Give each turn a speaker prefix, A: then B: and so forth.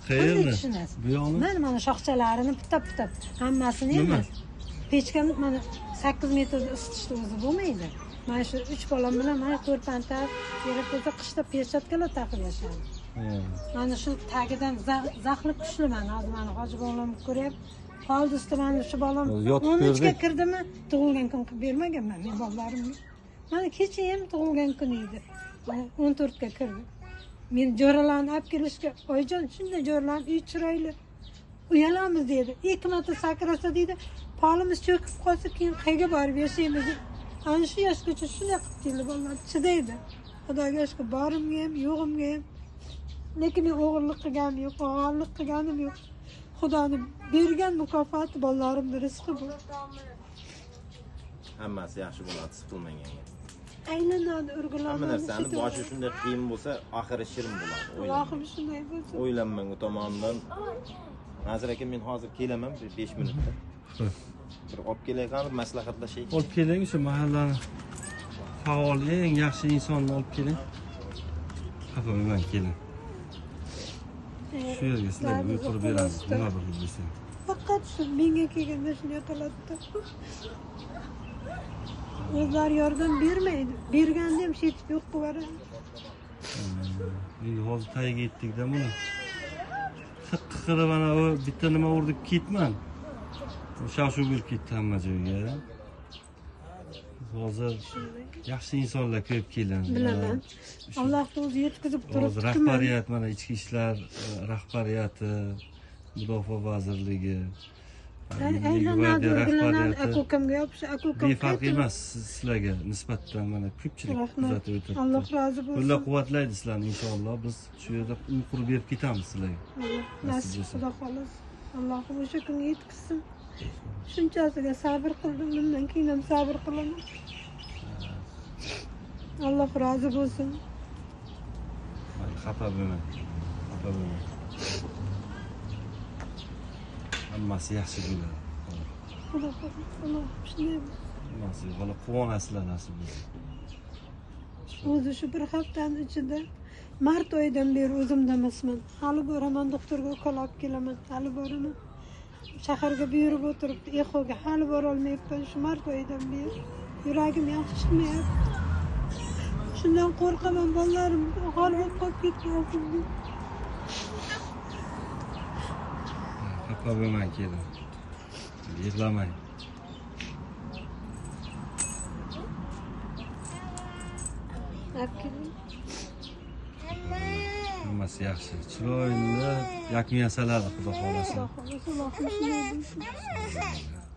A: Qayerni?
B: Bu yoqni? Mana shoxchalarini pittab hammasini emas. Pechkani mana 8 metrda isitishni o'zi bo'lmaydi. Mana shu 3 bolam bilan mana ko'rpantar, kerak bo'lsa qishda perchatkalar taqib yashadi. Mana shu tagidan zaxli kuchli mana hozir mana hoji bolam ko'ryapti. Qoldisda mana shu bolam 13 ga kirdimi, tug'ilgan kun qilib bermaganman men bolalarimga. Mana kecha ham tug'ilgan kun edi. 14 ga kirdi. Men jo'ralarni olib kelishga, "Oyijon, shunday jo'ralarni uy chiroyli. Uyalamiz" dedi. 2 marta sakrasa dedi, "Polimiz cho'kib qolsa, keyin qayga borib yashaymiz?" Ana shu yoshgacha shunday qilib keldi bolalar, chidaydi. Xudoga shukr, borimga ham, yo'g'imga ham. Lekin men o'g'irlik qilganim yo'q, o'g'irlik qilganim yo'q. Xudoning bergan mukofoti bolalarimning rizqi bu.
C: Hammasi yaxshi bo'ladi, siz qilmagan.
B: Aylanadi, o'rgiladi.
C: Hamma narsani boshi shunday qiyin bo'lsa, oxiri shirin bo'ladi.
B: Oxiri shunday bo'lsa.
C: O'ylanmang u tomondan. Nazir aka, men hozir kelaman 5 minutda. Bir olib kelay qolib maslahatlashaylik.
A: Olib keling, o'sha mahallani faol, eng yaxshi insonni olib keling. Xafa bo'lmang, keling. Shu yerga sizlarga uy qurib beramiz, nima bo'lib desang.
B: Faqat shu menga kelganda shunday qiladi. O'zlari yordam bermaydi. Berganda ham shetib yo'q bo'ladi.
A: Endi hozir tagiga yetdik-da buni. Qiqirib mana u bitta nima urdik ketman. Shov-shuv bo'lib ketdi hamma joyga. Hozir yaxshi insonlar ko'p keladi.
B: Bilaman. Alloh o'zi yetkazib turibdi.
A: Hozir rahbariyat, mana ichki ishlar rahbariyati, mudofaa vazirligi,
B: aylanadi, akokamga yopish, akokam
A: befarq emas sizlarga nisbatan mana ko'pchilik kuzatib o'tiribdi.
B: Alloh rozi bo'lsin.
A: Qo'llab-quvvatlaydi sizlarni inshaalloh. Biz shu yerda uy qurib berib ketamiz sizlarga.
B: Nasib xudo xolos. Allohim o'sha kunga yetkazsin. Shunchasiga sabr qildim, bundan keyin ham sabr qilaman. Alloh rozi bo'lsin.
A: Xafa bo'lmang. Hammasi yaxshi bo'ladi.
B: Xudo xolos. Alloh shunday.
A: Hammasi bola quvonasizlar nasib bo'lsa.
B: O'zi shu bir haftaning ichida mart oyidan beri o'zimda emasman. Hali boraman, doktorga ukol olib kelaman. Hali boraman. Shaharga buyurib o'tiribdi, Exoga hali bora olmayapman. Shu mart oyidan beri yuragim yaxshi chiqmayapti. Shundan qo'rqaman, bolalarim g'olib qolib ketmasin deb.
A: Xafa bo'lmang, keling. Yig'lamang. Hammasi yaxshi. Chiroyli yakun yasaladi, xudo xolasa.
B: Xudo xolasa, Allohim shunday bo'lsin.